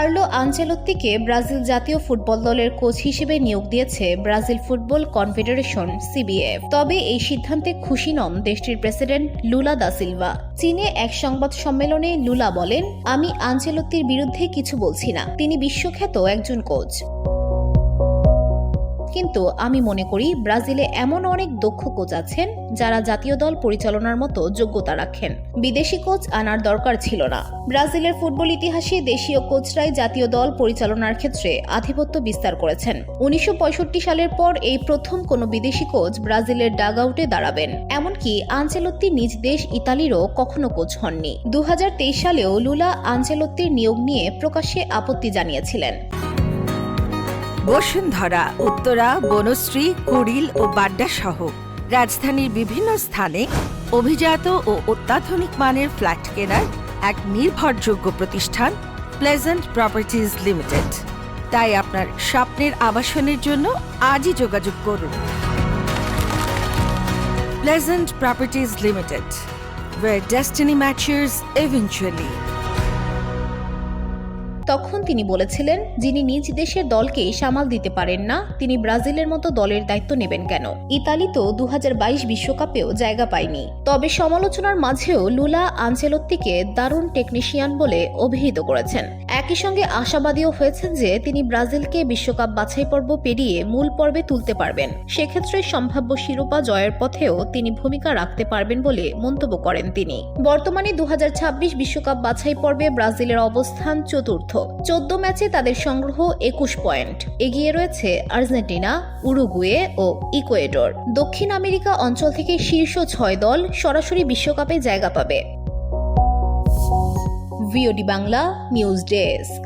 Carlo আনচেলত্তিকে Brazil জাতীয় football দলের coach হিসেবে নিয়োগ দিয়েছে ব্রাজিল ফুটবল কনফেডারেশন সিবিএফ। তবে এই সিদ্ধান্তে খুশি নন দেশটির প্রেসিডেন্ট লুলা দা সিলভা। চীনে এক সংবাদ সম্মেলনে লুলা বলেন, আমি আনচেলত্তির বিরুদ্ধে কিছু বলছি না, তিনি বিশ্বখ্যাত একজন কোচ। কিন্তু আমি মনে করি ব্রাজিলে এমন অনেক দক্ষ কোচ আছেন যারা জাতীয় দল পরিচালনার মতো যোগ্যতা রাখেন। বিদেশি কোচ আনার দরকার ছিল না। ব্রাজিলের ফুটবল ইতিহাসে দেশীয় কোচরাই জাতীয় দল পরিচালনার ক্ষেত্রে আধিপত্য বিস্তার করেছেন। 1965 সালের পর এই প্রথম কোনো বিদেশি কোচ ব্রাজিলের ডাগ আউটে দাঁড়াবেন। এমনকি আনচেলত্তি নিজ দেশ ইতালিরও কখনো কোচ হননি। 2023 সালেও লুলা আনচেলত্তির নিয়োগ নিয়ে প্রকাশ্যে আপত্তি জানিয়েছিলেন। বসুন্ধরা, উত্তরা, বনশ্রী, কুড়িল ও বাড্ডা সহ রাজধানীর বিভিন্ন স্থানে অভিজাত ও অত্যাধুনিক মানের ফ্ল্যাট কেনার এক নির্ভরযোগ্য প্রতিষ্ঠান প্লেজেন্ট প্রপার্টিজ লিমিটেড। তাই আপনার স্বপ্নের আবাসনের জন্য আজই যোগাযোগ করুন। Pleasant properties limited, where destiny matches eventually. তখন তিনি বলেছিলেন, যিনি নিজ দেশের দলকেই সামাল দিতে পারেন না, তিনি ব্রাজিলের মতো দলের দায়িত্ব নেবেন কেন? ইতালি তো 2022 বিশ্বকাপেও জায়গা পায়নি। তবে সমালোচনার মাঝেও লুলা আনচেলত্তিকে দারুণ টেকনিশিয়ান বলে অভিহিত করেছেন। একই সঙ্গে আশাবাদীও হয়েছেন যে তিনি ব্রাজিলকে বিশ্বকাপ বাছাই পর্ব পেরিয়ে মূল পর্বে তুলতে পারবেন। সেক্ষেত্রে সম্ভাব্য শিরোপা জয়ের পথেও তিনি ভূমিকা রাখতে পারবেন বলে মন্তব্য করেন তিনি। বর্তমানে 2026 বিশ্বকাপ বাছাই পর্বে ব্রাজিলের অবস্থান চতুর্থ। 14 ম্যাচে তাদের সংগ্রহ 21 পয়েন্ট। এগিয়ে রয়েছে আর্জেন্টিনা, উরুগুয়ে ও ইকুয়েডর। দক্ষিণ আমেরিকা অঞ্চল থেকে শীর্ষ 6 দল সরাসরি বিশ্বকাপে জায়গা পাবে। VOD Bangla news desk.